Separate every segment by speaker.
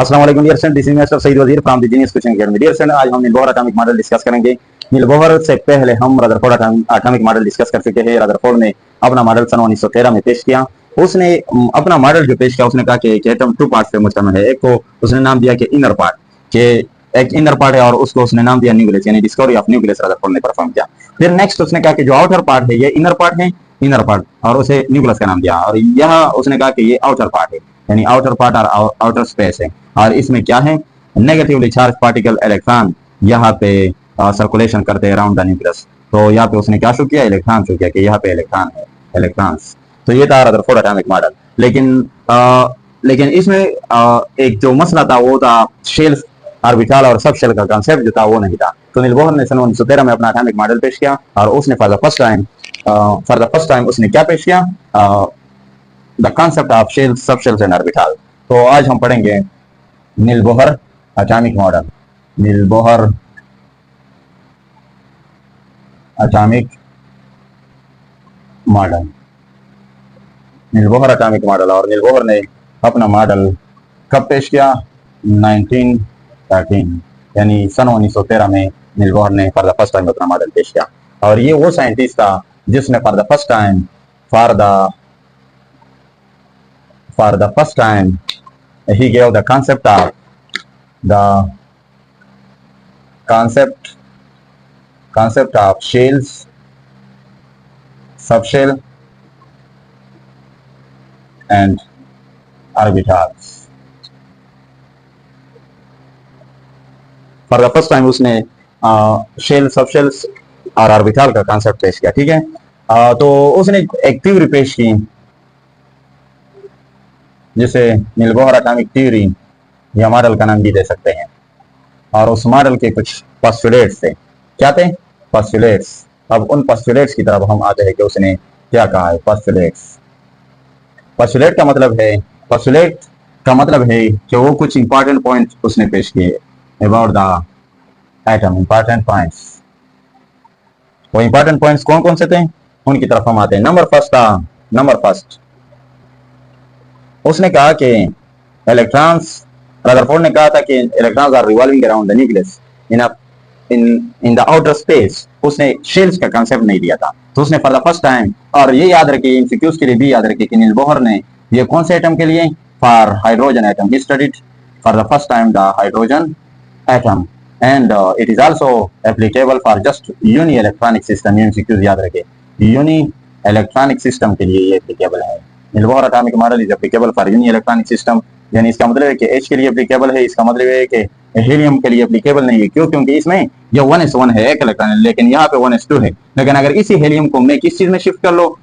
Speaker 1: अस्सलाम वालेकुम dear friend, this is mister Saeed Wazir from the genius coaching academy. Dear friend, आज हम निलबोहर एटॉमिक मॉडल डिस्कस करेंगे। निलबोहर से पहले हम रदरफोर्ड एटॉमिक मॉडल डिस्कस कर चुके हैं। रदरफोर्ड ने अपना मॉडल सन 1913 में पेश किया। उसने अपना मॉडल जो पेश किया, उसने कहा कि एटम टू पार्ट से मुश्तमिल है। एक को उसने नाम दिया कि इनर पार्ट, के एक इनर पार्ट है, और उसको उसने नाम दिया न्यूक्लियस, यानी डिस्कवरी ऑफ न्यूक्लियस रदरफोर्ड ने परफॉर्म किया। फिर नेक्स्ट उसने कहा कि जो आउटर पार्ट है ये इनर पार्ट है, इनर पार्ट, और उसे न्यूक्लियस का नाम दिया। और यह उसने कहा कि ये आउटर पार्ट है, यानी आउटर पार्ट और आउटर स्पेस है। और इसमें क्या है, नेगेटिवली चार्ज पार्टिकल इलेक्ट्रॉन यहाँ पे सर्कुलेशन करते हैं अराउंड द न्यूक्लियस। तो यहाँ पे उसने क्या शो किया, इलेक्ट्रॉन शो किया कि यहाँ पे इलेक्ट्रॉन है, इलेक्ट्रॉन्स। तो ये था रदरफोर्ड एटॉमिक मॉडल। लेकिन इसमें एक जो मसला था वो था शेल ऑर्बिटल और सब शेल का कॉन्सेप्ट जो था वो नहीं था। तो निलबोहर ने सन 1913 में अपना एटॉमिक मॉडल पेश किया, और उसने फॉर द फर्स्ट टाइम उसने क्या पेश किया, the concept of shell, subshells and orbital. तो आज हम पढ़ेंगे Niels Bohr atomic model, Niels Bohr atomic model, Niels Bohr atomic model. और निलबोहर ने अपना मॉडल कब पेश किया, 1913, यानी सन 1913 में निलबोहर ने फॉर द फर्स्ट टाइम अपना मॉडल पेश किया। और ये वो साइंटिस्ट था जिसने for the first time he gave the concept of shells, subshell and orbitals. For the first time उसने शेल, सबशेल्स और ऑर्बिटल का कॉन्सेप्ट पेश किया। ठीक है, तो उसने एक थ्योरी पेश की जिसे निलबोहर एटॉमिक थ्योरी या मॉडल का नाम भी दे सकते हैं। और उस मॉडल के कुछ पोस्टुलेट्स थे। क्या थे? पोस्टुलेट्स। अब उन पोस्टुलेट्स की तरफ हम आते हैं कि उसने क्या कहा है। पोस्टुलेट का मतलब है कि वो कुछ इंपॉर्टेंट पॉइंट उसने पेश किए about the atom, important points. वो इंपॉर्टेंट पॉइंट्स कौन कौन से थे, उनकी तरफ हम आते हैं। नंबर फर्स्ट उसने कहा कि इलेक्ट्रॉन्स, रदरफोर्ड ने कहा था कि electrons are revolving around the nucleus in the outer space. उसने शेल्स का कांसेप्ट नहीं दिया था। तो उसने फॉर द फर्स्ट टाइम, और ये याद रखिए, एमसीक्यूज के लिए भी याद रखिए कि निलबोहर ने ये कौन से एटम के लिए, for hydrogen atom, he studied for the first time the hydrogen atom, and it is also applicable for just uni electronic system. MCQs याद रखिए, यूनी इलेक्ट्रॉनिक सिस्टम के लिए ये एप्लीकेबल है। Niels Bohr atomic model is applicable for uni electronic system, यानी इसका मतलब है कि H के लिए एप्लीकेबल है, इसका मतलब है कि हीलियम के लिए एप्लीकेबल नहीं है। क्यों? क्योंकि इसमें ये 1s1 है, एक इलेक्ट्रॉन है, लेकिन यहाँ पे 1s2 है। लेकिन अगर इसी हीलियम को मैं किस चीज में शिफ्ट कर लो,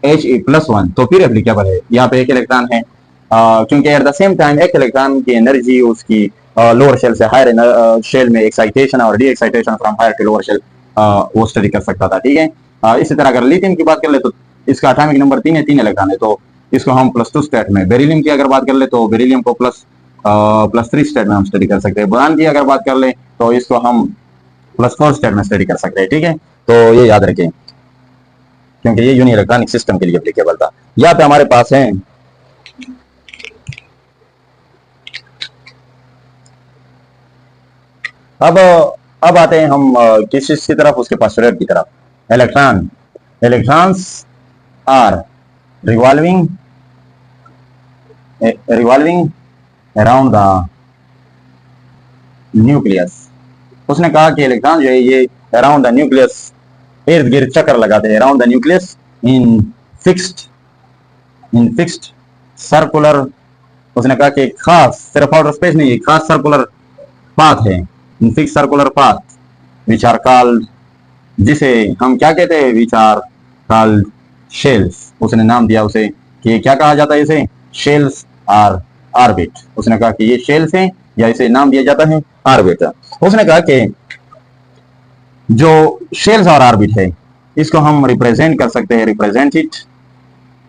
Speaker 1: He+1, तो फिर एप्लीकेबल है। यहाँ पे एक इलेक्ट्रॉन है, क्योंकि एट द सेम टाइम एक इलेक्ट्रॉन की एनर्जी उसकी लोअर शेल से हायर शेल में एक्साइटेशन और de excitation from higher to lower shell वो स्टडी कर सकता था। ठीक है, इसी तरह अगर लिथियम की बात कर ले तो इसका एटॉमिक नंबर 3 है, 3 इलेक्ट्रॉन है। तो इसको हम +2 स्टेट में, बेरिलियम की अगर बात कर ले तो बेरिलियम को +3 स्टेट में हम स्टडी कर सकते हैं। बोरान की अगर बात कर ले तो इसको हम +4 स्टेट में स्टडी कर सकते हैं। ठीक है, तो ये याद रखें क्योंकि ये यूनी इलेक्ट्रॉनिक सिस्टम के लिए एप्लीकेबल था। यहाँ पे हमारे पास है अब आते हैं हम किस चीज की तरफ, उसके पोस्टुलेट की तरफ। Electrons are revolving around the nucleus। उसने कहा कि इलेक्ट्रॉन जो है ये अराउंड द न्यूक्लियस इर्द गिर्द चक्कर लगाते हैं, around the nucleus in fixed circular. उसने कहा कि खास, सिर्फ आउटर स्पेस नहीं है, खास सर्कुलर पाथ है, in fixed circular path which are called, जिसे हम क्या कहते हैं, विच आर कॉल्ड शेल्स। उसने नाम दिया उसे कि क्या कहा जाता है, इसे शेल्स आर ऑर्बिट। उसने कहा कि ये शेल्स हैं, या इसे नाम दिया जाता है ऑर्बिट। उसने कहा कि जो शेल्स और ऑर्बिट है इसको हम रिप्रेजेंट कर सकते हैं, represent it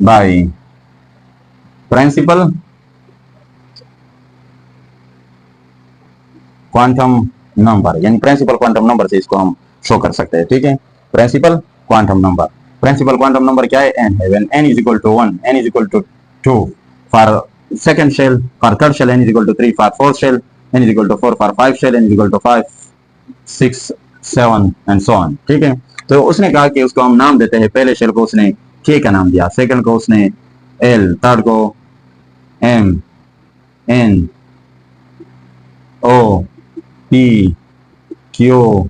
Speaker 1: by principal quantum number, यानी प्रिंसिपल क्वांटम नंबर से इसको हम शो कर सकते हैं। ठीक है, प्रिंसिपल क्वांटम नंबर क्या है, n है। When n is equal to 1, n is equal to 2 for second shell, for third shell n is equal to 3, for fourth shell n is equal to 4, for five shell n is equal to 5, 6, 7 and so on. ठीक है, तो उसने कहा कि उसको हम नाम देते हैं, पहले शेल को उसने के का नाम दिया, सेकंड को उसने एल, थर्ड को एम, एन, ओ, पी, क्यू,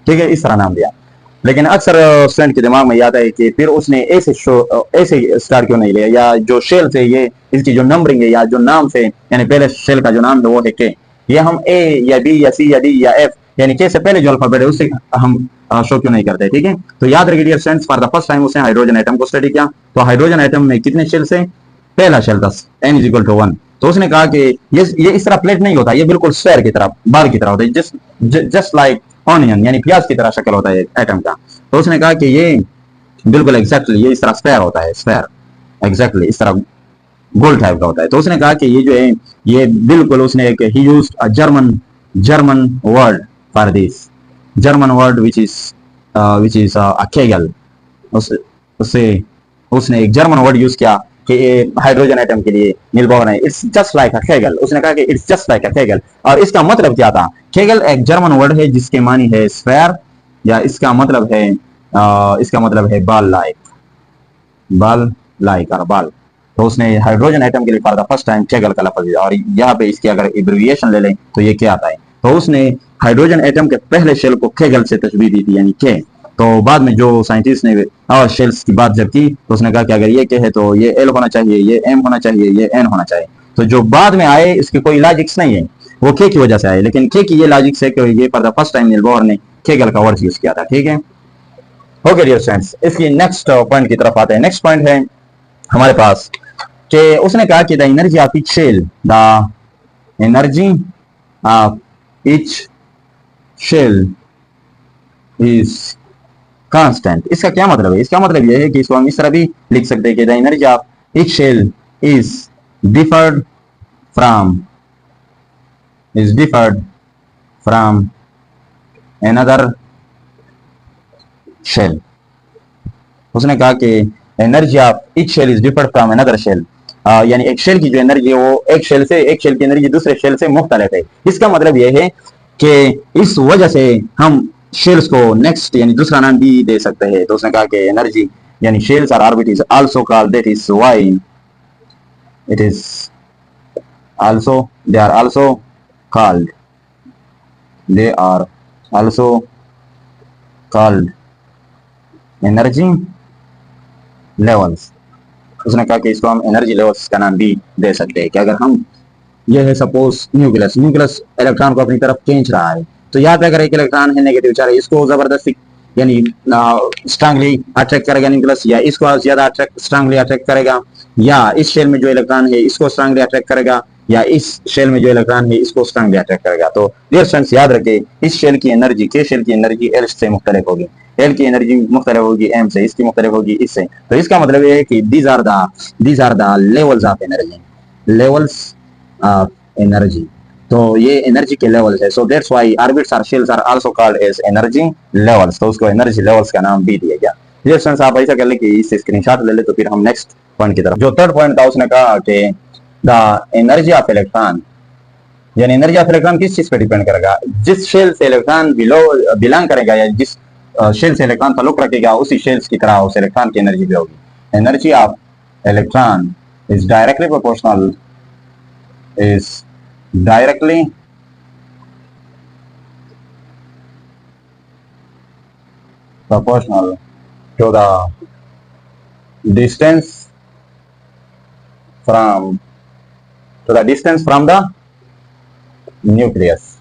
Speaker 1: ठीक है, इस तरह नाम दिया। लेकिन अक्सर स्टूडेंट के दिमाग में याद है कि फिर उसने ऐसे स्टार क्यों नहीं लिया, या जो शेल से ये इसकी जो नंबरिंग है या जो नाम से, यानी पहले शेल का जो नाम है वो है के, ये हम ए या बी या सी या डी या एफ, यानी के से पहले जो अल्फाबेट है उससे हम शो क्यों नहीं करते। ठीक है, तो याद रखिए dear students, for the first time उसने हाइड्रोजन एटम को स्टडी किया, तो हाइड्रोजन एटम में कितने शेल से, पहला शेल था n इज इक्वल टू 1। तो उसने कहा कि ये इस तरह प्लेट नहीं होता, ये बिल्कुल स्क्वायर की तरह, बाल की तरह होता है, जस्ट लाइक ऑनियन, यानी प्याज की तरह शक्ल होता है एटम का। तो उसने कहा कि ये बिल्कुल एग्जैक्टली ये इस तरह स्क्वायर होता है, स्क्वायर एग्जैक्टली इस तरह गोल टाइप का होता है। तो उसने कहा कि ये जो है ये बिल्कुल, उसने एक ही used a German word for this, German word which is a kegel. उससे उसने एक जर्मन वर्ड यूज किया कि हाइड्रोजन एटम के लिए नील बोहर है, it's just like a kegel. उसने कहा कि it's just like a kegel, और इसका मतलब क्या था, केगल एक जर्मन वर्ड है जिसके मानी है स्फेयर, या इसका मतलब है बाल लाइक और बाल। तो उसने हाइड्रोजन एटम के लिए for the first time kegel का लफ्ज दिया, और यहाँ पे इसकी अगर एब्रिविएशन ले लें तो ये क्या आता है। तो उसने हाइड्रोजन एटम के पहले शेल को केगल से तशबीह दी थी, यानी के। तो बाद में जो साइंटिस्ट ने और शेल्स की बात जब की तो उसने कहा कि अगर ये के है तो ये एल होना चाहिए, ये एम होना चाहिए, ये एन होना चाहिए। तो जो बाद में आए इसके कोई लॉजिक्स नहीं है, वो के की वजह से आए, लेकिन के की ये लॉजिक्स है कि ये for the first time Niels Bohr ने केगल का वर्ड यूज किया था। ठीक है, ओके डियर स्टूडेंट्स, इसकी नेक्स्ट पॉइंट की तरफ आते हैं। नेक्स्ट पॉइंट है हमारे पास कि उसने कहा कि the energy of each shell, the energy of each shell is constant. इसका क्या मतलब है, इसका मतलब यह है कि इसको हम इस तरह भी लिख सकते हैं कि the energy of each shell is differed from another shell. उसने कहा कि energy of each shell is differed from another shell, यानी एक शेल की जो एनर्जी है वो एक शेल की एनर्जी दूसरे शेल से मुख्तलिफ है। इसका मतलब यह है कि इस वजह से हम शेल्स को नेक्स्ट यानी दूसरा नाम भी दे सकते हैं। तो उसने कहा कि एनर्जी यानी shells are orbit is also called, that is why it is also they are also called energy levels. उसने कहा कि इसको हम एनर्जी लेवल्स का नाम भी दे सकते हैं कि अगर हम, यह है सपोज न्यूक्लियस इलेक्ट्रॉन को अपनी तरफ खींच रहा है, तो यहाँ पे अगर एक इलेक्ट्रॉन है नेगेटिव चार्ज, इसको जबरदस्ती यानी स्ट्रांगली अट्रैक्ट करेगा न्यूक्लियस, या इसको ज्यादा स्ट्रांगली अट्रैक्ट करेगा, या इस शेल में जो इलेक्ट्रॉन है इसको स्ट्रांगली अट्रैक्ट करेगा, या इस शेल में जो इलेक्ट्रॉन है इसको स्ट्रांगली अट्रैक्ट करेगा। तो डियर स्टूडेंट्स याद रखें, इस शेल की एनर्जी के शेल की एनर्जी एल से मुख्तलिफ होगी, एल की एनर्जी मुख्तलिफ होगी एम से, इसकी मुख्तलिफ होगी इससे। तो इसका मतलब ये है कि these are the levels of energy. तो ये एनर्जी के लेवल्स है। सो दैट्स व्हाई ऑर्बिट्स और shells are also called as energy levels. तो उसको एनर्जी लेवल्स का नाम भी दिया गया। डियर स्टूडेंट्स आप ऐसा कर ले कि इससे स्क्रीनशॉट ले ले, तो फिर हम नेक्स्ट पॉइंट की तरफ। जो थर्ड पॉइंट था उसने कहा कि द एनर्जी ऑफ इलेक्ट्रॉन, यानी एनर्जी ऑफ इलेक्ट्रॉन किस चीज पे डिपेंड करेगा, जिस शेल से इलेक्ट्रॉन बिलोंग करेगा या जिस शेल से इलेक्ट्रॉन ताल्लुक रखेगा उसी शेल्स की तरह उस इलेक्ट्रॉन की एनर्जी भी होगी। Energy of electron is directly proportional to the distance from the nucleus,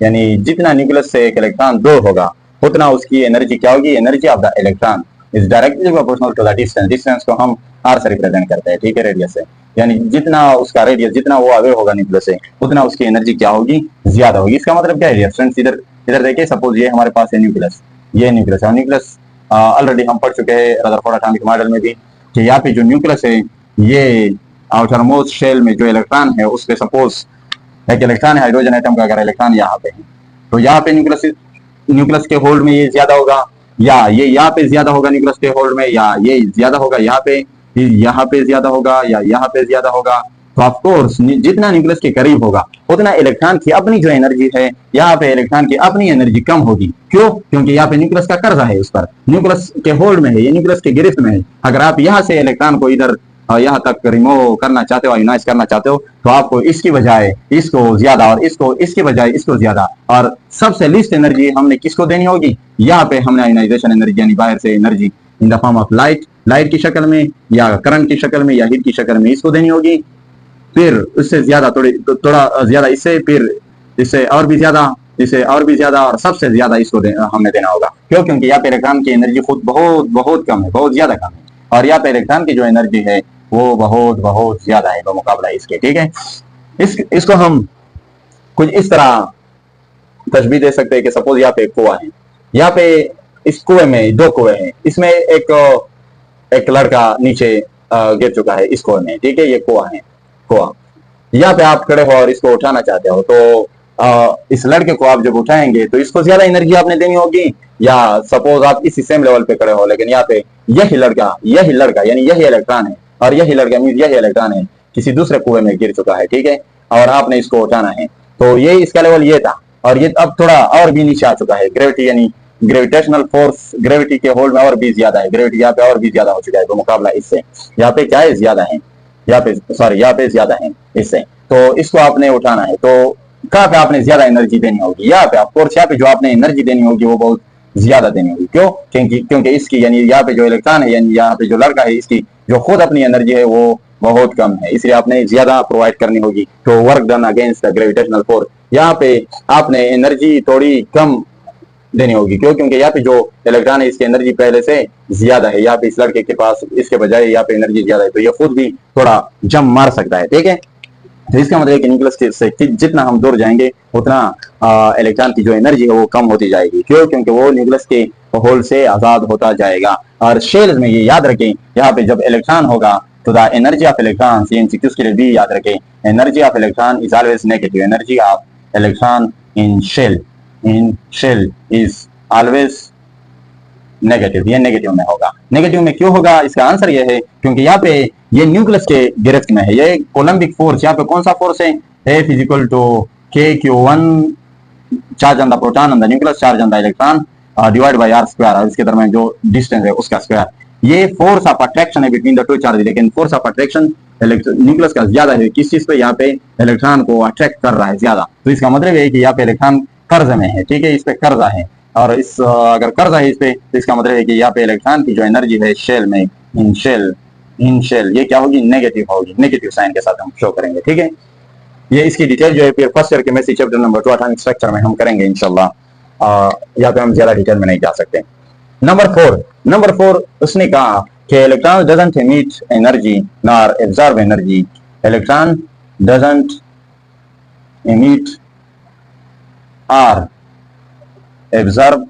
Speaker 1: यानी जितना न्यूक्लियस से एक इलेक्ट्रॉन दूर होगा उतना उसकी एनर्जी क्या होगी। Energy of the electron is directly proportional to the distance को हम आर से रिप्रेजेंट करते हैं, ठीक है, रेडियस से। यानी जितना उसका रेडियस, जितना वो अवे होगा न्यूक्लियस से, उतना उसकी एनर्जी क्या होगी, ज्यादा होगी। इसका मतलब क्या है फ्रेंड्स, इधर देखिए, सपोज ये हमारे पास है न्यूक्लियस, ये न्यूक्लियस है। न्यूक्लियस ऑलरेडी हम पढ़ चुके हैं रदरफोर्ड एटॉमिक मॉडल में भी कि यहाँ पे जो न्यूक्लियस है, ये आउटर मोस्ट शेल में जो इलेक्ट्रॉन है उस पे सपोज एक इलेक्ट्रॉन है हाइड्रोजन एटम का, अगर इलेक्ट्रॉन यहाँ पे है तो यहाँ पे न्यूक्लियस के होल्ड में ये ज्यादा होगा, या ये यहाँ पे ज्यादा होगा न्यूक्लियस के होल्ड में, या ये ज्यादा होगा यहाँ पे ज्यादा होगा, या यहाँ पे ज्यादा होगा, तो ऑफ कोर्स जितना न्यूक्लियस के करीब होगा उतना इलेक्ट्रॉन की अपनी जो एनर्जी है, यहाँ पे इलेक्ट्रॉन की अपनी एनर्जी कम होगी। क्यों? क्योंकि यहाँ पे न्यूक्लियस का कर्जा है, उस पर न्यूक्लियस के होल्ड में है, ये न्यूक्लियस के गिरफ्त में है। अगर आप यहाँ से इलेक्ट्रॉन को इधर यहाँ तक रिमूव करना चाहते हो, आयोनाइज करना चाहते हो, तो आपको इसकी बजाय इसको ज्यादा और इसको इसकी बजाय इसको ज्यादा, और सबसे लीस्ट एनर्जी हमने किसको देनी होगी? यहाँ पे हमने आयोनाइजेशन एनर्जी यानी बाहर से energy in the form of light की शक्ल में या करंट की शक्ल में या हीट की शक्ल में इसको देनी होगी। फिर उससे ज्यादा थोड़ा ज्यादा इससे, फिर इससे और भी ज्यादा, इससे और भी ज्यादा, और सबसे ज्यादा इसको हमने देना होगा। क्यों? क्योंकि यहाँ पे इलेक्ट्रॉन की एनर्जी खुद बहुत बहुत कम है, बहुत ज्यादा कम है, और यहाँ पे इलेक्ट्रॉन की जो एनर्जी है वो बहुत बहुत ज्यादा है बमुकाबला इसके। ठीक है, इसको हम कुछ इस तरह तशबीह दे सकते हैं कि सपोज यहाँ पे एक कुआं है, यहाँ पे इस कुएं में दो कुएं हैं, इसमें एक लड़का नीचे गिर चुका है इस कुएं में। ठीक है, ये कुआं है, कुआं। यहाँ पे आप खड़े हो और इसको उठाना चाहते हो, तो इस लड़के को आप जब उठाएंगे तो इसको ज्यादा एनर्जी आपने देनी होगी, या सपोज आप इसी सेम लेवल पे खड़े हो, लेकिन यहाँ पे यही लड़का यानी यही इलेक्ट्रॉन है, और यही लड़का मीन यही इलेक्ट्रॉन है किसी दूसरे कुएं में गिर चुका है। ठीक है, और आपने इसको उठाना है, तो ये इसका लेवल ये था, और ये अब थोड़ा और भी नीचे आ चुका है। ग्रेविटी यानी ग्रेविटेशनल फोर्स, ग्रेविटी के होल्ड में और भी ज्यादा है, ग्रेविटी यहाँ पे और भी ज्यादा हो चुका है, तो मुकाबला इससे यहाँ पे क्या है, ज्यादा है, यहाँ पे ज्यादा है इससे। तो इसको आपने उठाना है, तो कहाँ पे आपने ज्यादा एनर्जी देनी होगी? यहाँ पे ऑफकोर्स यहाँ पे जो आपने एनर्जी देनी होगी वो बहुत ज्यादा देनी होगी। क्यों? क्योंकि इसकी यानी यहाँ पे जो इलेक्ट्रॉन है यानी यहाँ पे जो लड़का है इसकी जो खुद अपनी एनर्जी है वो बहुत कम है, इसलिए आपने ज्यादा प्रोवाइड करनी होगी तो work done against the gravitational force. यहाँ पे आपने एनर्जी थोड़ी कम देनी होगी। क्यों? क्योंकि यहाँ पे जो इलेक्ट्रॉन है इसकी एनर्जी पहले से ज्यादा है, यहाँ पे इस लड़के के पास इसके बजाय यहाँ पे एनर्जी ज्यादा है, तो ये खुद भी थोड़ा जम मार सकता है। ठीक है, तो इसका मतलब है कि न्यूक्लियस से जितना हम दूर जाएंगे उतना इलेक्ट्रॉन की जो एनर्जी है वो कम होती जाएगी। क्यों? क्योंकि वो न्यूक्लियस के होल से आजाद होता जाएगा। और शेल्स में ये याद रखें, यहाँ पे जब इलेक्ट्रॉन होगा तो the energy of electron, MCQs के लिए भी याद रखें, energy of electron is always negative. Energy of electron in shell is always negative, ये नेगेटिव में होगा। नेगेटिव में क्यों होगा? इसका आंसर ये है क्योंकि यहाँ पे ये न्यूक्लियस के गिरफ्त में है, ये कोलम्बिक फोर्स। यहाँ पे कौन सा फोर्स है? F is equal to KQ1 charge on the proton on the nucleus, charge on the electron divide by r square, और इसके दरमियान जो डिस्टेंस है उसका स्क्वायर। ये फोर्स ऑफ अट्रैक्शन है बिटवीन द टू चार्ज, लेकिन फोर्स ऑफ अट्रैक्शन न्यूक्लियस का ज्यादा है। किस चीज पे? यहाँ पे इलेक्ट्रॉन को अट्रैक्ट कर रहा है ज्यादा, तो इसका मतलब है कि यहाँ पे इलेक्ट्रॉन कर्ज में है। ठीक है, इस पे कर्जा है, और इस अगर कर्जा है इस पे तो इसका मतलब है कि यहाँ पे इलेक्ट्रॉन की जो एनर्जी है शेल में, इन शेल ये क्या होगी? नेगेटिव होगी, नेगेटिव साइन के साथ हम शो करेंगे। ठीक है, ये इसकी डिटेल जो है फिर first year chemistry chapter number 2 atomic structure में हम करेंगे इंशाल्लाह। यहाँ पे हम ज्यादा डिटेल में नहीं जा सकते। नंबर 4 उसने कहा कि electron doesn't emit energy nor absorb energy. Electron doesn't emit और absorb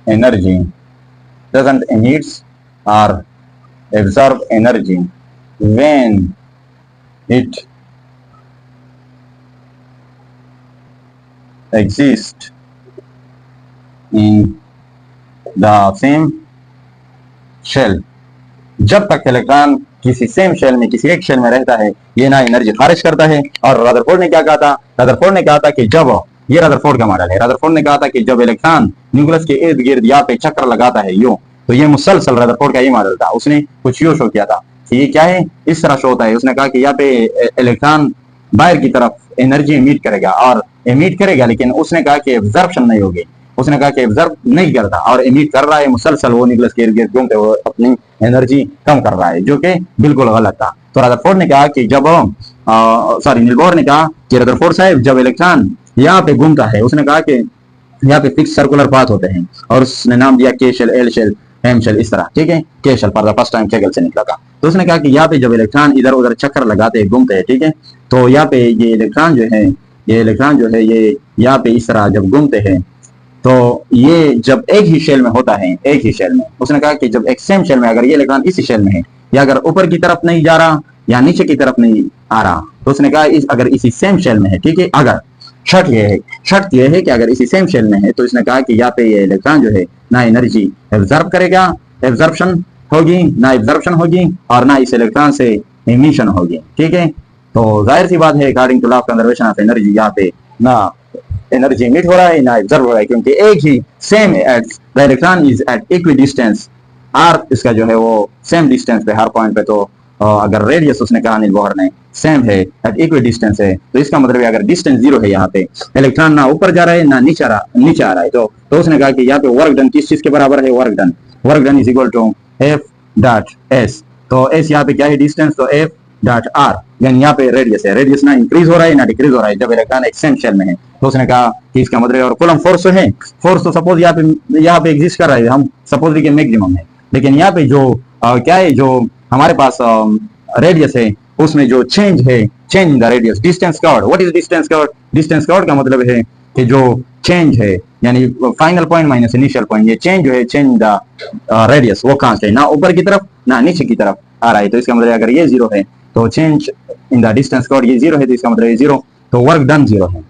Speaker 1: energy, doesn't emit or absorb energy when it exists in the same shell। जब तक इलेक्ट्रॉन किसी सेम शेल में, किसी एक शेल में रहता है, ये ना एनर्जी खारिज करता है। और रदरफोर्ड ने क्या कहा था? रदरफोर्ड ने कहा था कि जब ये रदरफोर्ड का मॉडल है, रदरफोर्ड ने कहा था कि जब इलेक्ट्रॉन न्यूक्लियस के इर्द गिर्द यहाँ पे चक्कर लगाता है यूं, तो ये मुसलसल रदरफोर्ड का ये मॉडल था। उसने कुछ यूं शो किया था कि ये क्या है, इस तरह शो होता है। उसने कहा कि यहाँ पे इलेक्ट्रॉन बाहर की तरफ एनर्जी इमिट करेगा, और इमिट करेगा, लेकिन उसने कहा कि एब्जॉर्प्शन नहीं होगी। उसने कहा कि एब्जॉर्ब नहीं करता और इमिट कर रहा है मुसलसल, वो न्यूक्लियस के इर्द गिर्द घूमते हुए अपनी एनर्जी कम कर रहा है, जो कि बिल्कुल गलत था। तो रदरफोर्ड ने कहा कि जब नील बोर ने कहा कि रदरफोर्ड साहब जब इलेक्ट्रॉन यहाँ पे घूमता है, उसने कहा कि यहाँ पे फिक्स सर्कुलर पाथ होते हैं, और उसने नाम दिया K shell, L shell, M shell, इस तरह। ठीक है, K shell for the first time kegel से निकला था। तो उसने कहा कि यहाँ पे जब इलेक्ट्रॉन इधर उधर चक्कर लगाते हैं, घूमते हैं, ठीक है, तो यहाँ पे ये इलेक्ट्रॉन जो है ये यहाँ पे इस तरह जब घूमते हैं, तो ये जब एक ही शेल में होता है, एक ही शेल में, उसने कहा कि जब एक सेम शेल में अगर ये इलेक्ट्रॉन इसी शेल में है, या अगर ऊपर की तरफ नहीं जा रहा या नीचे की तरफ नहीं आ रहा, तो उसने कहा अगर इसी सेम शेल में है, ठीक है, अगर शर्त यह है कि अगर इसी सेम शेल में है, तो इसने कहा कि यहाँ पे ये इलेक्ट्रॉन जो है ना एनर्जी एब्जॉर्ब करेगा, एब्जॉर्प्शन होगी, ना एब्जॉर्प्शन होगी, और ना इस इलेक्ट्रॉन से इमिशन होगी, ठीक है। तो जाहिर सी बात है according to law of conservation of energy यहाँ पे ना एनर्जी इमिट हो रहा है ना एब्जॉर्ब हो रहा है, क्योंकि एक ही same at the electron is at equidistance R, इसका जो है वो सेम डिस्टेंस पे हर पॉइंट पे। तो अगर रेडियस उसने कहा अनिल बोहर ने सेम है एट इक्वी डिस्टेंस है, तो इसका मतलब है अगर डिस्टेंस जीरो है यहाँ पे इलेक्ट्रॉन ना ऊपर जा रहा है ना नीचे आ रहा है, तो उसने कहा कि यहाँ पे वर्क डन किस चीज के बराबर है, work done is equal to F dot S. तो एस यहाँ पे क्या है डिस्टेंस, तो एफ डॉट आर, यानी यहाँ पे रेडियस है, रेडियस ना इंक्रीज हो रहा है ना डिक्रीज हो रहा है जब इलेक्ट्रॉन एक सेम शेल में है। तो उसने कहा कि इसका मतलब, और कूलम फोर्स है, फोर्स तो सपोज यहाँ पे एग्जिस्ट कर रहा है, हम सपोज के मैक्सिमम है, लेकिन यहाँ पे जो क्या है, जो हमारे पास रेडियस है उसमें जो चेंज है, change in the radius, distance covered. What is distance covered? Distance covered का मतलब है कि जो चेंज है यानी final point minus initial point, ये चेंज जो है, चेंज इन द रेडियस, वो कहां से, ना ऊपर की तरफ ना नीचे की तरफ आ रहा है। तो इसका मतलब अगर ये जीरो है तो change in the distance covered ये जीरो है, तो इसका मतलब ये जीरो, तो वर्क डन जीरो है।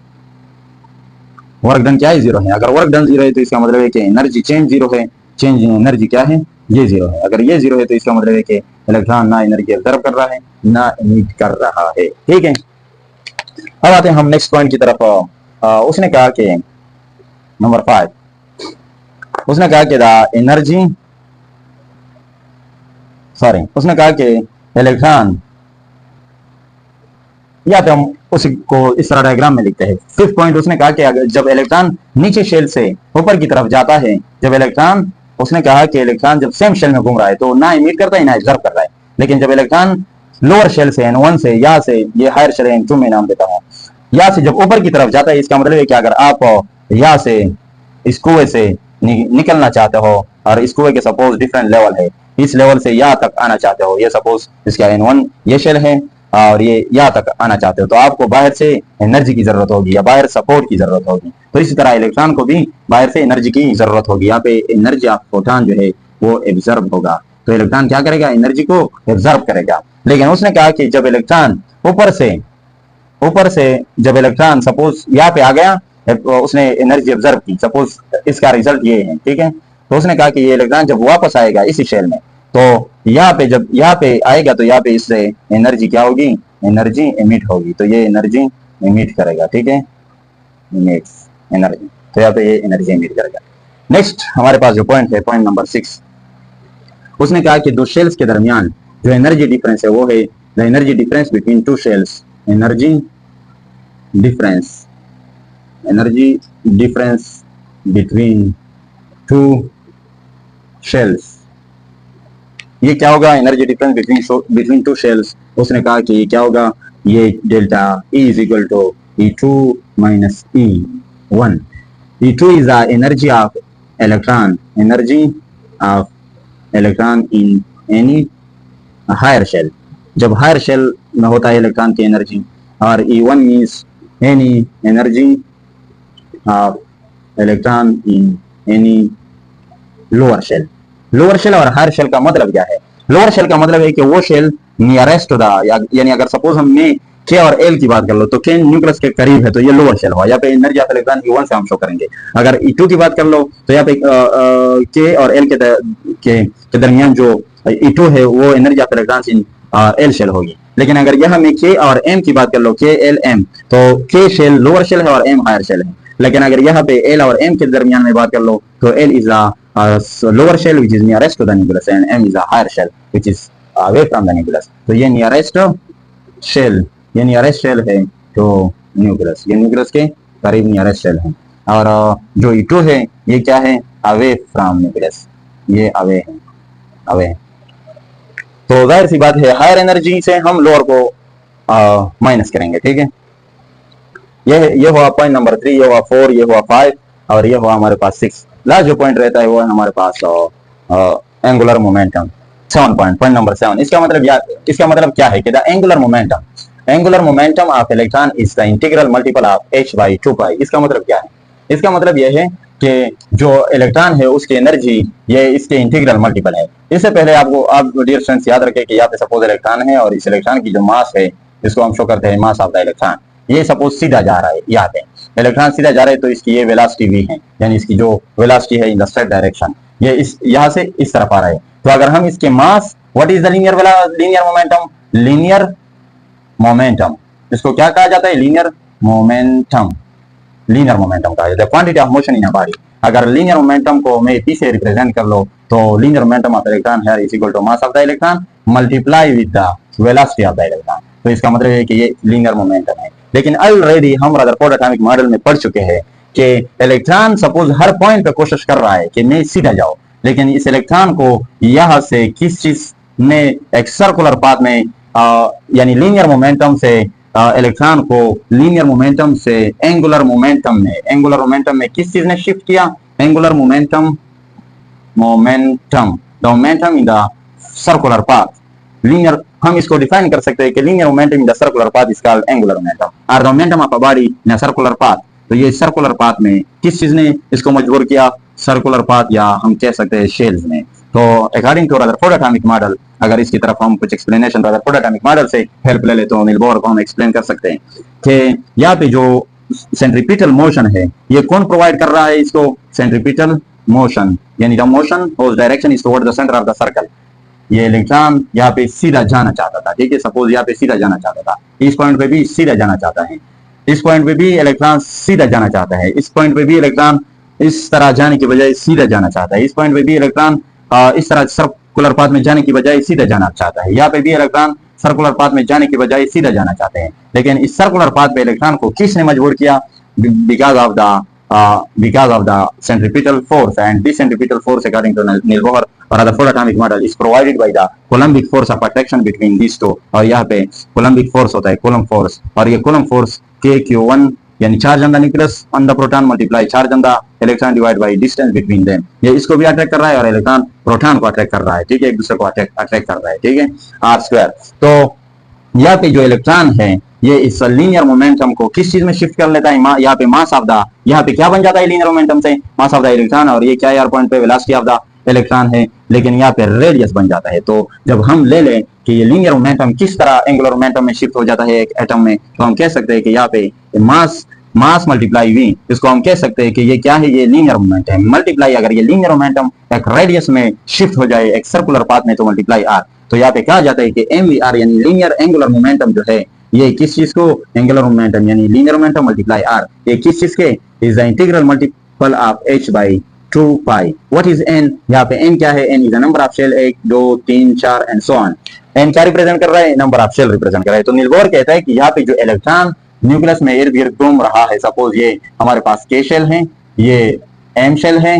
Speaker 1: वर्क डन क्या है, जीरो है। अगर वर्क डन जीरो है तो इसका मतलब है कि एनर्जी चेंज जीरो है, चेंज इन एनर्जी क्या है, ये जीरो है। अगर ये जीरो है तो इसका मतलब है कि इलेक्ट्रॉन ना एनर्जी एब्जॉर्ब कर रहा है ना इमिट कर रहा है, ठीक है। अब आते हैं हम नेक्स्ट पॉइंट की तरफ। उसने कहा कि नंबर 5, उसने कहा कि द एनर्जी, सॉरी, उसने कहा कि इलेक्ट्रॉन, या तो हम उसको इस तरह डायग्राम में लिखते हैं। 5th पॉइंट उसने कहा कि अगर जब इलेक्ट्रॉन नीचे शेल से ऊपर की तरफ जाता है, जब इलेक्ट्रॉन, उसने कहा कि इलेक्ट्रॉन जब सेम शेल में घूम रहा है तो ना इमिट करता है ना एब्जॉर्ब कर रहा है, लेकिन जब इलेक्ट्रॉन लोअर शेल से N1 से, या से, ये हायर शेल N2 में नाम देता हूं, या से जब ऊपर की तरफ जाता है, इसका मतलब है कि अगर आप या से इस कुएं से निकलना चाहते हो और इस कुएं के सपोज डिफरेंट लेवल है, इस लेवल से यहाँ तक आना चाहते हो, ये सपोज इसका N1 ये शेल है और ये यहाँ तक आना चाहते हो, तो आपको बाहर से एनर्जी की जरूरत होगी या बाहर सपोर्ट की जरूरत होगी। तो इसी तरह इलेक्ट्रॉन को भी बाहर से एनर्जी की जरूरत होगी। यहाँ पे एनर्जी ऑफ फोटॉन जो है वो एब्जॉर्ब होगा, तो इलेक्ट्रॉन क्या करेगा, एनर्जी को एब्जॉर्ब करेगा। लेकिन उसने कहा कि जब इलेक्ट्रॉन ऊपर से जब इलेक्ट्रॉन सपोज यहाँ पे आ गया, उसने एनर्जी एब्जॉर्ब की, सपोज इसका रिजल्ट ये है, ठीक है। तो उसने कहा कि ये इलेक्ट्रॉन जब वापस आएगा इसी शेल में, तो यहाँ पे जब यहाँ पे आएगा तो यहाँ पे इससे एनर्जी क्या होगी, एनर्जी इमिट होगी, तो ये एनर्जी इमिट करेगा, ठीक है, इमिट्स एनर्जी, तो यहाँ पे ये एनर्जी इमिट करेगा। नेक्स्ट हमारे पास जो पॉइंट है, पॉइंट नंबर 6, उसने कहा कि दो शेल्स के दरमियान जो एनर्जी डिफरेंस है वो है the energy difference between two shells, energy difference between two shells. ये क्या होगा, energy difference between two shells. उसने कहा कि ये क्या होगा, ये delta E is equal to E2 minus E1। E2 is the energy of electron in any higher shell, जब हायर शेल में होता है इलेक्ट्रॉन की एनर्जी, और E1 means any energy of electron in any lower shell. Lower shell और higher shell का मतलब क्या है, लोअर शेल का मतलब है कि वो शेल नियरेस्ट टू द, यानी अगर सपोज हमने के और एल की बात कर लो तो के न्यूक्लियस के करीब है तो ये लोअर शेल हुआ, यहाँ पे एनर्जी ऑफ इलेक्ट्रॉन E1 से हम शो करेंगे। अगर E2 की बात कर लो तो यहाँ पे के और एल के दरमियान जो E2 है वो energy of electron in L shell होगी। लेकिन अगर यहाँ में के और एम की बात कर लो, के एल एम, तो के शेल लोअर शेल है और एम हायर शेल है। लेकिन अगर यहाँ पे एल और एम के दरमियान में बात कर लो तो L is lower shell which is nearest to the nucleus and M is a higher shell which is away from the nucleus। तो ये नियरेस्ट शेल है तो न्यूक्लियस, ये न्यूक्लियस के करीब नियरेस्ट शेल है। और जो E2 है ये क्या है, अवे फ्रॉम न्यूक्लियस, ये अवे है। तो जाहिर सी बात है हायर एनर्जी से हम लोअर को माइनस करेंगे, ठीक है। ये हुआ पॉइंट नंबर 3, ये हुआ 4, ये हुआ 5 और ये हुआ हमारे पास 6। लास्ट जो पॉइंट रहता है वो है हमारे पास एंगुलर मोमेंटम, 7 पॉइंट नंबर 7। इसका मतलब क्या है कि the angular momentum of electron is the integral multiple of h/2π। इसका मतलब क्या है, इसका मतलब यह है कि जो इलेक्ट्रॉन है उसकी एनर्जी ये इसके इंटीग्रल मल्टीपल है। इससे पहले आप डियर स्टूडेंट्स याद रखें कि यहाँ पे सपोज इलेक्ट्रॉन है और इस इलेक्ट्रॉन की जो मास है जिसको हम शो करते हैं मास ऑफ द इलेक्ट्रॉन, ये सपोज सीधा जा रहा है, याद है इलेक्ट्रॉन सीधा जा रहा है तो इसकी ये वेलोसिटी v है, यानी इसकी जो वेलोसिटी है इन द स्ट्रेट डायरेक्शन, ये इस यहाँ से इस तरफ आ रहा है। तो अगर हम इसके mass, what is the linear momentum, linear momentum, इसको क्या कहा जाता है? लीनियर मोमेंटम, लीनियर मोमेंटम कहा जाता है। Quantity of motion in a body, अगर लीनियर मोमेंटम को मैं पी से रिप्रेजेंट कर लो तो लीनियर मोमेंटम ऑफ इलेक्ट्रॉन है is equal to mass of the electron multiply with the velocity of the electron. तो इसका मतलब है कि ये लीनियर मोमेंटम है। लेकिन ऑलरेडी हम रदरफोर्ड एटॉमिक मॉडल में पढ़ चुके हैं कि इलेक्ट्रॉन सपोज हर पॉइंट पे कोशिश कर रहा है कि मैं सीधा जाऊं, लेकिन इस इलेक्ट्रॉन को यहां से किस चीज ने एक सर्कुलर पाथ में यानी लीनियर मोमेंटम से इलेक्ट्रॉन को लीनियर मोमेंटम से एंगुलर मोमेंटम में किस चीज ने शिफ्ट किया? Angular momentum the momentum in the circular path. Linear, हम इसको डिफाइन कर सकते हैं कि linear momentum in the circular path is called angular momentum और the momentum of a body in a circular path. तो ये सर्कुलर पाथ में किस चीज ने इसको मजबूर किया? सर्कुलर पाथ, या हम कह सकते हैं शेल्स ने। तो according to Rutherford atomic model, अगर इसकी तरफ हम कुछ एक्सप्लेनेशन रदरफोर्ड एटॉमिक मॉडल से हेल्प ले ले तो नील बोहर को हम एक्सप्लेन कर सकते हैं कि यहाँ पे जो सेंट्रीपिटल मोशन है ये कौन प्रोवाइड कर रहा है इसको? सेंट्रीपिटल मोशन, यानी the motion whose direction is toward the centre of the circle. ये इलेक्ट्रॉन यहाँ पे सीधा जाना चाहता था, ठीक है, सपोज यहाँ पे सीधा जाना चाहता था, इस पॉइंट पे भी सीधा जाना चाहता है, इस पॉइंट पे भी इलेक्ट्रॉन सीधा जाना चाहता है, इस पॉइंट पे भी इलेक्ट्रॉन इस तरह जाने की बजाय सीधा जाना चाहता है, इस पॉइंट पे भी इलेक्ट्रॉन इस तरह सर्कुलर पाथ में जाने की बजाय सीधा जाना चाहता है, यहाँ पे भी इलेक्ट्रॉन सर्कुलर पाथ में जाने की बजाय सीधा जाना चाहते हैं। लेकिन इस सर्कुलर पाथ पे इलेक्ट्रॉन को किसने मजबूर किया? Because of the centripetal force, and this centripetal force according to Neil Bohr or Rutherford atomic model is provided by the coulombic force of attraction between these two। और यहाँ पे coulombic force होता है, coulomb force, और ये coulomb force KQ1 यानी charge on the nucleus on the proton multiply charge on the electron divide by distance between them. ये इसको भी अट्रैक्ट कर रहा है और इलेक्ट्रॉन प्रोटॉन को अट्रैक्ट कर रहा है, ठीक है, एक दूसरे को अट्रैक्ट कर रहा है, ठीक है, आर स्क्वायर। तो यहाँ पे जो इलेक्ट्रॉन है ये इस लीनियर मोमेंटम को किस चीज में शिफ्ट कर लेता है? यहाँ पे मास ऑफ द, यहाँ पे क्या बन जाता है लीनियर मोमेंटम से? मास ऑफ द इलेक्ट्रॉन, और ये क्या यार पॉइंट पे वेलोसिटी ऑफ द इलेक्ट्रॉन है, लेकिन यहाँ पे रेडियस बन जाता है। तो जब हम ले लें कि ये लीनियर मोमेंटम किस तरह एंगुलर मोमेंटम में शिफ्ट हो जाता है एक एटम में, तो हम कह सकते हैं कि यहाँ पे मास मल्टीप्लाई वी, इसको हम कह सकते हैं कि ये क्या है? ये लीनियर मोमेंटम है मल्टीप्लाई, अगर ये लीनियर मोमेंटम एक रेडियस में शिफ्ट हो जाए एक सर्कुलर पाथ में तो मल्टीप्लाई आर। तो यहाँ पे कहा जाता है कि एम वी आर यानी लीनियर एंगुलर मोमेंटम जो है ये किस चीज को? एंगुलर मोमेंटम यानी लीनियर मोमेंटम मल्टीप्लाई आर, ये किस चीज के? Is the integral multiple of h by 2 pi. What is n? यहाँ पे n क्या है? n is the number of shell, 1 2 3 4 and so on. n क्या रिप्रेजेंट कर रहा है? नंबर ऑफ शेल रिप्रेजेंट कर रहा है। तो नील बोहर कहता है कि यहाँ पे जो इलेक्ट्रॉन न्यूक्लियस में इर्द गिर्द घूम रहा है, सपोज ये हमारे पास k शेल है, ये m शेल है,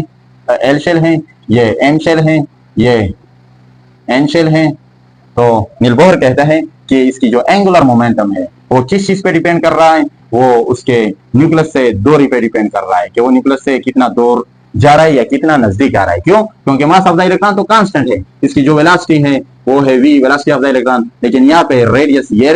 Speaker 1: l शेल है, ये n शेल है, ये n शेल है। तो नील बोहर कहता है कि इसकी जो एंगुलर मोमेंटम है वो किस चीज पे डिपेंड कर रहा है? वो उसके न्यूक्लियस से दूरी पे डिपेंड कर रहा है कि वो न्यूक्लियस से कितना दूर जा रहा है या कितना नजदीक आ रहा है। क्यों? क्योंकि मास ऑफ द इलेक्ट्रॉन तो कांस्टेंट है, इसकी जो वेलोसिटी है वो है v, velocity of the electron, लेकिन यहाँ पे रेडियस, ये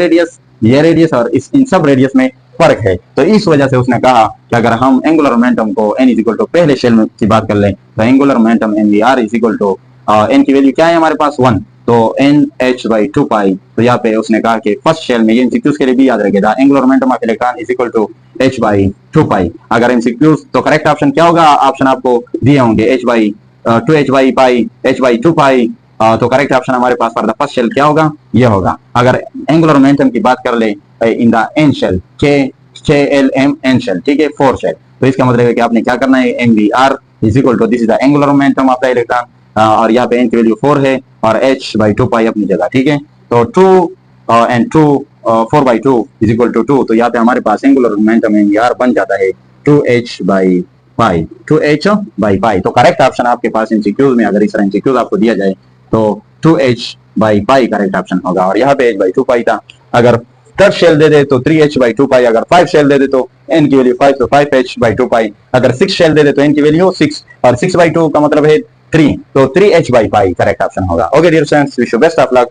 Speaker 1: रेडियस और इन सब रेडियस में फर्क है। तो इस वजह से उसने कहा कि अगर हम एंगुलर मोमेंटम को n इज इक्वल टू पहले शेल की बात कर लें तो angular momentum mvr is equal to n की वैल्यू क्या है हमारे पास? 1, तो NH बाई 2 पाई। तो यहाँ पे उसने कहा कि फर्स्ट शेल में, ये एमसीक्यूज के लिए भी याद रखेगा, angular momentum of electron is equal to h by 2 pi. अगर एमसीक्यूज, तो करेक्ट ऑप्शन क्या होगा? ऑप्शन आपको दिए होंगे h by 2h by pi, h by 2 पाई। तो करेक्ट ऑप्शन हमारे पास फॉर द फर्स्ट शेल क्या होगा? ये होगा। अगर एंगुलर मोमेंटम की बात कर ले in the N shell, KLM N shell, ठीक है, 4 शेल, तो इसका मतलब है कि आपने क्या करना है? MVR is equal to, this is the angular momentum of the electron, और यहाँ पे n की वैल्यू 4 है और h बाई 2 पाई अपनी जगह, ठीक है। तो 2 and 2 4 by 2 is equal to 2, तो यहाँ पे हमारे पास एंगुलर मोमेंटम MVR बन जाता है 2h by pi, 2h by pi. तो करेक्ट ऑप्शन आपके पास एमसीक्यूज में, अगर इस तरह एमसीक्यूज आपको दिया जाए तो 2h by pi correct option होगा, और यहाँ पे h बाई 2 पाई था। अगर थर्ड शेल दे दे तो 3h बाई 2 पाई, अगर 5 शेल दे दे तो n की वैल्यू 5, तो 5h बाई 2 पाई, अगर 6 शेल दे दे तो n की वैल्यू 6, और 6 बाई 2 का मतलब है 3, तो 3h by pi correct option होगा। Okay dear students, wish you best of luck.